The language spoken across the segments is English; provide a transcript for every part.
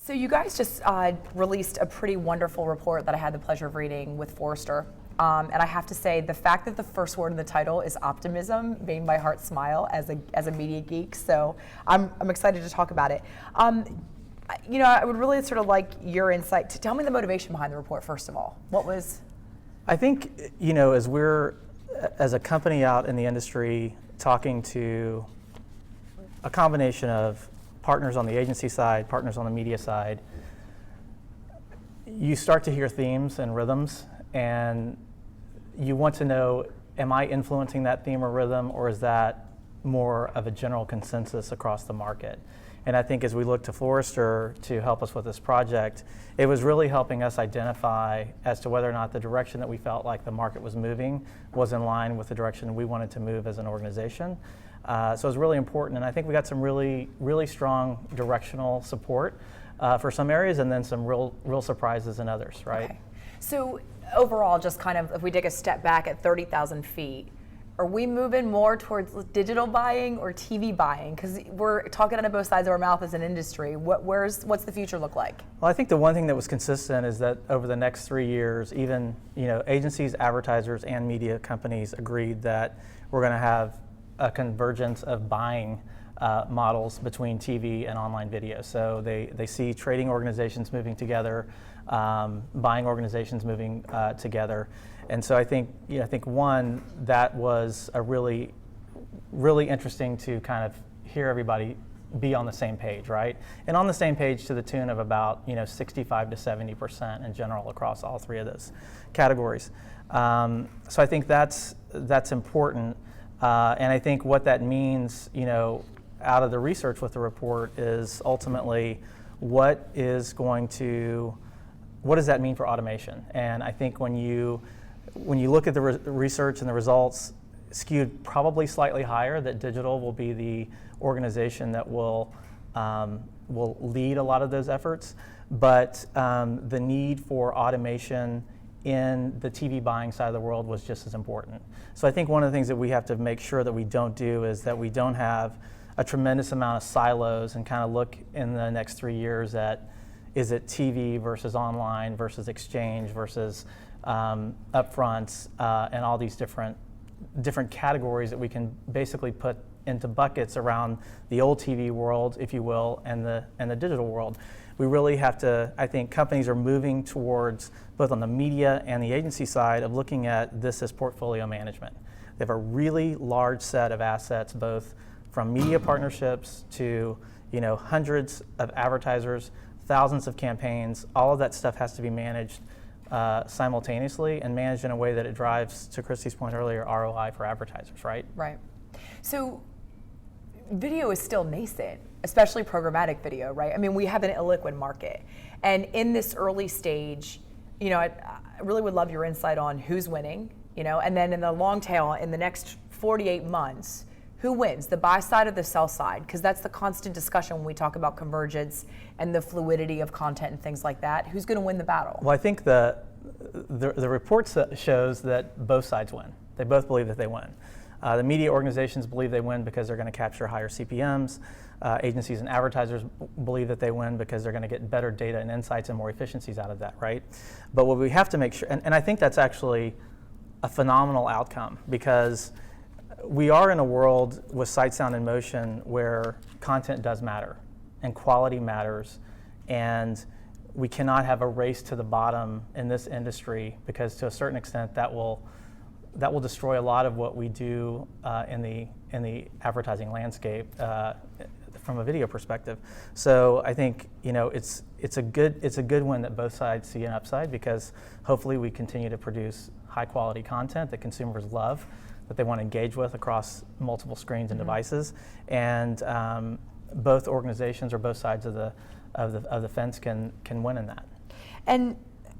So you guys just released a pretty wonderful report that I had the pleasure of reading with Forrester. And I have to say, the fact that the first word in the title is optimism made my heart smile as a media geek. So I'm excited to talk about it. I would really sort of like your insight to tell me the motivation behind the report, first of all. What was? I think, as a company out in the industry talking to a combination of partners on the agency side, partners on the media side, you start to hear themes and rhythms, and you want to know, am I influencing that theme or rhythm, or is that more of a general consensus across the market? And I think as we look to Forrester to help us with this project, it was really helping us identify as to whether or not the direction that we felt like the market was moving was in line with the direction we wanted to move as an organization. So it was really important, and I think we got some really, really strong directional support for some areas, and then some real surprises in others, right? Okay. So overall, just kind of, if we take a step back at 30,000 feet, are we moving more towards digital buying or TV buying? Because we're talking out of both sides of our mouth as an industry. What's the future look like? Well, I think the one thing that was consistent is that over the next 3 years, even agencies, advertisers, and media companies agreed that we're going to have a convergence of buying models between TV and online video. So they see trading organizations moving together, buying organizations moving together. And so I think one, that was a really interesting to kind of hear everybody be on the same page, right? And on the same page to the tune of about 65 to 70% in general across all three of those categories. So I think that's important. And I think what that means, out of the research with the report is ultimately what does that mean for automation? And I think when you look at the research and the results, skewed probably slightly higher, that digital will be the organization that will lead a lot of those efforts. But the need for automation in the TV buying side of the world was just as important. So I think one of the things that we have to make sure that we don't do is that we don't have a tremendous amount of silos and kind of look in the next 3 years at, is it TV versus online versus exchange versus upfronts and all these different categories that we can basically put into buckets around the old TV world, if you will, and the digital world. We really have to, I think companies are moving towards, both on the media and the agency side, of looking at this as portfolio management. They have a really large set of assets, both from media partnerships to hundreds of advertisers, thousands of campaigns. All of that stuff has to be managed simultaneously and managed in a way that it drives, to Christy's point earlier, ROI for advertisers, right? Right. So video is still nascent, especially programmatic video, right? I mean, we have an illiquid market. And in this early stage, I really would love your insight on who's winning, and then in the long tail, in the next 48 months, who wins, the buy side or the sell side? Because that's the constant discussion when we talk about convergence and the fluidity of content and things like that. Who's going to win the battle? Well, I think the report shows that both sides win. They both believe that they win. The media organizations believe they win because they're going to capture higher CPMs. Agencies and advertisers believe that they win because they're going to get better data and insights and more efficiencies out of that, right? But what we have to make sure, and I think that's actually a phenomenal outcome, because we are in a world with sight, sound, and motion where content does matter and quality matters, and we cannot have a race to the bottom in this industry, because to a certain extent that will destroy a lot of what we do in the advertising landscape from a video perspective. So I think it's a good win that both sides see an upside, because hopefully we continue to produce high quality content that consumers love, that they want to engage with across multiple screens and devices, and both organizations or both sides of the fence can win in that. And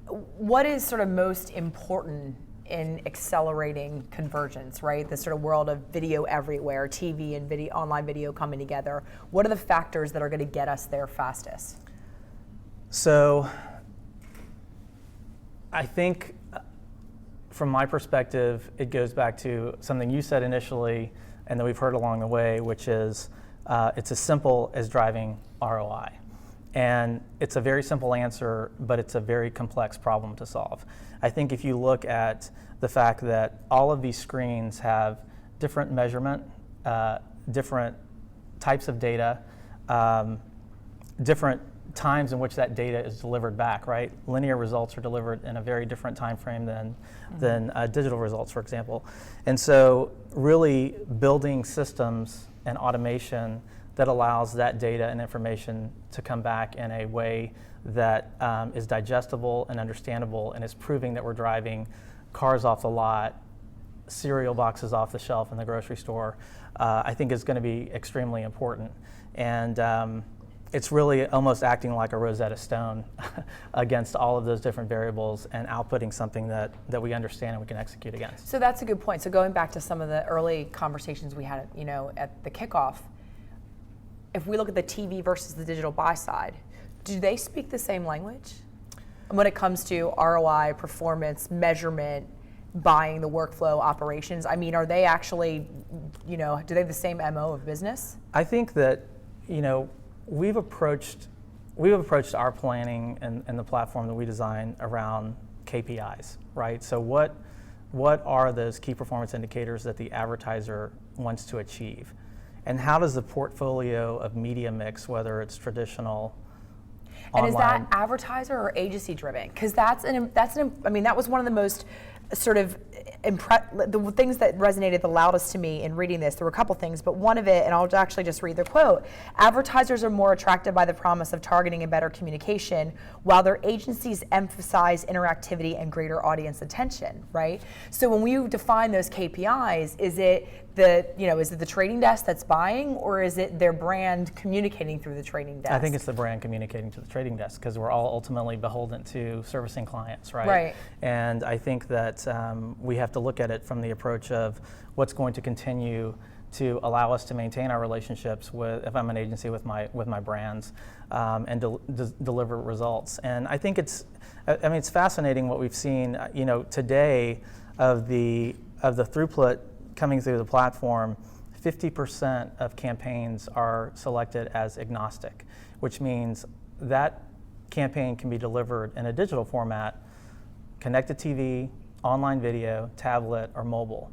what is sort of most important in accelerating convergence, right? The sort of world of video everywhere, TV and video, online video coming together. What are the factors that are going to get us there fastest? So I think from my perspective, it goes back to something you said initially and that we've heard along the way, which is it's as simple as driving ROI. And it's a very simple answer, but it's a very complex problem to solve. I think if you look at the fact that all of these screens have different measurement, different types of data, different times in which that data is delivered back, right? Linear results are delivered in a very different time frame than digital results, for example. And so really building systems and automation that allows that data and information to come back in a way that is digestible and understandable, and is proving that we're driving cars off the lot, cereal boxes off the shelf in the grocery store, I think is going to be extremely important. And it's really almost acting like a Rosetta Stone against all of those different variables and outputting something that we understand and we can execute against. So that's a good point. So going back to some of the early conversations we had, at the kickoff, if we look at the TV versus the digital buy side, do they speak the same language when it comes to ROI, performance, measurement, buying, the workflow, operations? I mean, are they actually, do they have the same MO of business? I think that, we've approached our planning and the platform that we design around KPIs, right? So what are those key performance indicators that the advertiser wants to achieve? And how does the portfolio of media mix, whether it's traditional, and online, is that advertiser or agency driven? Because that was one of the most sort of the things that resonated the loudest to me in reading this. There were a couple things, but one of it, and I'll actually just read the quote: advertisers are more attracted by the promise of targeting and better communication, while their agencies emphasize interactivity and greater audience attention, right? So when we define those KPIs, is it the trading desk that's buying, or is it their brand communicating through the trading desk? I think it's the brand communicating to the trading desk, because we're all ultimately beholden to servicing clients, right? Right. And I think that we have to look at it from the approach of what's going to continue to allow us to maintain our relationships with, if I'm an agency, with my brands, and deliver results. And I think it's fascinating what we've seen, today of the throughput coming through the platform. 50% of campaigns are selected as agnostic, which means that campaign can be delivered in a digital format, connected TV, online video, tablet, or mobile.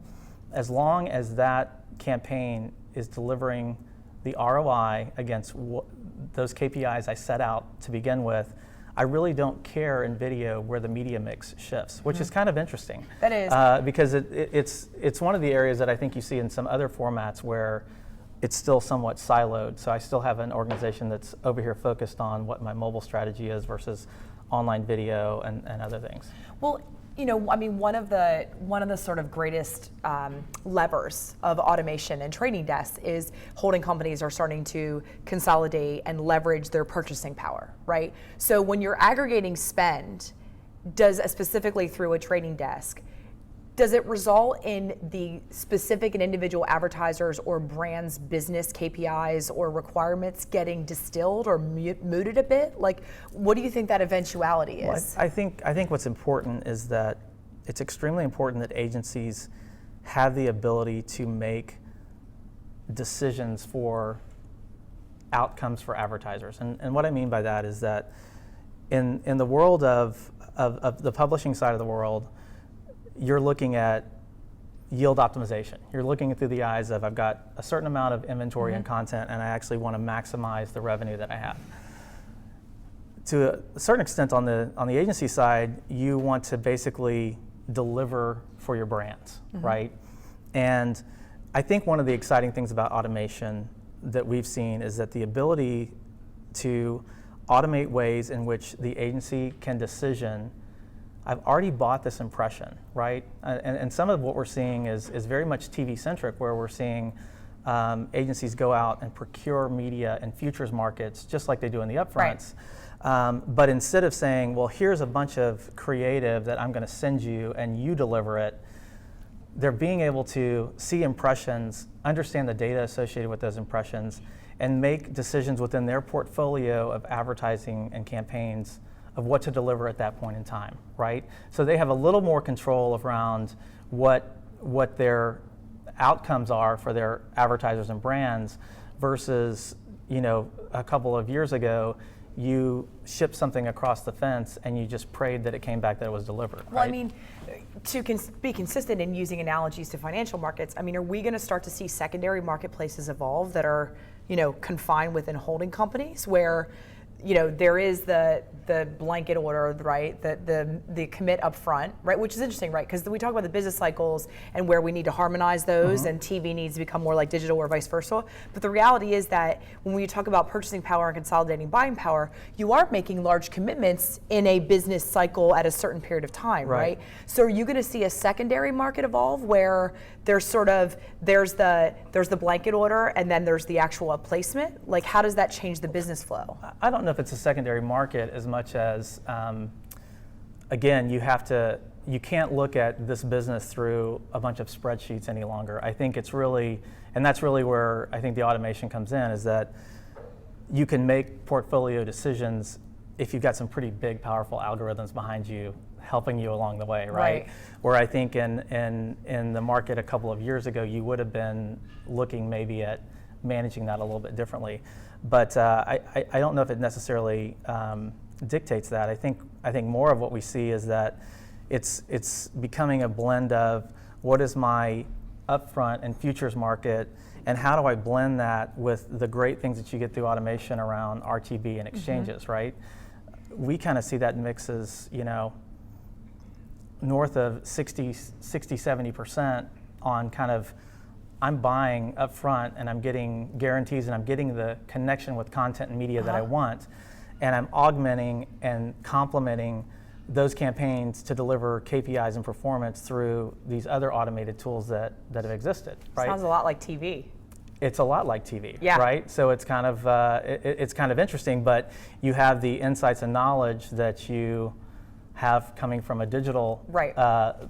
As long as that campaign is delivering the ROI against those KPIs I set out to begin with, I really don't care in video where the media mix shifts, which is kind of interesting. That is. Because it's one of the areas that I think you see in some other formats where it's still somewhat siloed. So I still have an organization that's over here focused on what my mobile strategy is versus online video and other things. Well, one of the sort of greatest levers of automation and trading desks is holding companies are starting to consolidate and leverage their purchasing power, right? So when you're aggregating spend, specifically through a trading desk, does it result in the specific and individual advertisers or brands' business KPIs or requirements getting distilled or mooted a bit? Like, what do you think that eventuality is? Well, I think what's important is that it's extremely important that agencies have the ability to make decisions for outcomes for advertisers. And what I mean by that is that in the world of the publishing side of the world, you're looking at yield optimization. You're looking through the eyes of, I've got a certain amount of inventory and content, and I actually want to maximize the revenue that I have. To a certain extent on the agency side, you want to basically deliver for your brands, right? And I think one of the exciting things about automation that we've seen is that the ability to automate ways in which the agency can decision, I've already bought this impression, right? And some of what we're seeing is very much TV-centric, where we're seeing agencies go out and procure media in futures markets, just like they do in the upfronts. Right. But instead of saying, well, here's a bunch of creative that I'm going to send you and you deliver it, they're being able to see impressions, understand the data associated with those impressions, and make decisions within their portfolio of advertising and campaigns of what to deliver at that point in time, right? So they have a little more control around what their outcomes are for their advertisers and brands versus, a couple of years ago, you shipped something across the fence and you just prayed that it came back that it was delivered. Well, right? I mean, to be consistent in using analogies to financial markets, I mean, are we going to start to see secondary marketplaces evolve that are, confined within holding companies where, there is the blanket order, right? The commit up front, right? Which is interesting, right? Because we talk about the business cycles and where we need to harmonize those, and TV needs to become more like digital or vice versa. But the reality is that when we talk about purchasing power and consolidating buying power, you are making large commitments in a business cycle at a certain period of time, right? So are you going to see a secondary market evolve where there's the blanket order and then there's the actual placement? Like, how does that change the business flow? I don't know if it's a secondary market as much as, again, you can't look at this business through a bunch of spreadsheets any longer. I think it's really, and that's really where I think the automation comes in, is that you can make portfolio decisions if you've got some pretty big, powerful algorithms behind you helping you along the way, right? Where I think in the market a couple of years ago, you would have been looking maybe at managing that a little bit differently. But I don't know if it necessarily dictates that. I think more of what we see is that it's becoming a blend of what is my upfront and futures market, and how do I blend that with the great things that you get through automation around RTB and exchanges, right? We kind of see that mix as, north of 60-70% on kind of, I'm buying up front and I'm getting guarantees and I'm getting the connection with content and media that I want, and I'm augmenting and complementing those campaigns to deliver KPIs and performance through these other automated tools that have existed, right? Sounds a lot like TV. It's a lot like TV, yeah. right? So it's kind of it's kind of interesting, but you have the insights and knowledge that you have coming from a digital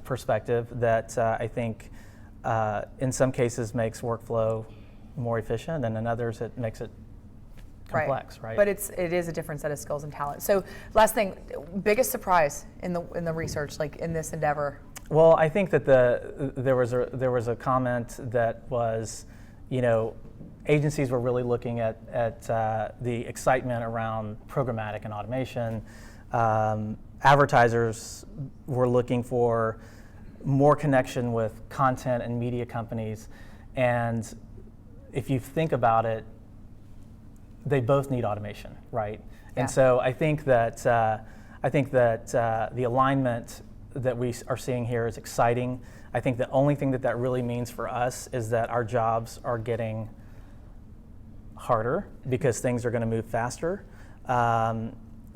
perspective that I think in some cases makes workflow more efficient, and in others it makes it complex, right? But it is a different set of skills and talent. So last thing, biggest surprise in the research, like in this endeavor? Well, I think that there was a comment that was, agencies were really looking at the excitement around programmatic and automation. Advertisers were looking for more connection with content and media companies, and if you think about it, they both need automation, right? Yeah. And so I think that the alignment that we are seeing here is exciting. I think the only thing that really means for us is that our jobs are getting harder because things are going to move faster.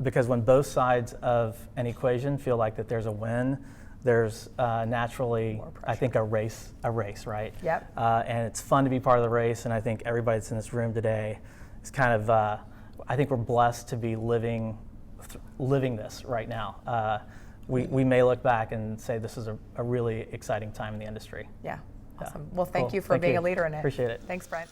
Because when both sides of an equation feel like that there's a win, there's naturally, I think, a race, right? Yep. And it's fun to be part of the race, and I think everybody that's in this room today is kind of, I think we're blessed to be living this right now. We may look back and say this is a really exciting time in the industry. Yeah, awesome. Well, thank you for being a leader in it. Appreciate it. Thanks, Brian.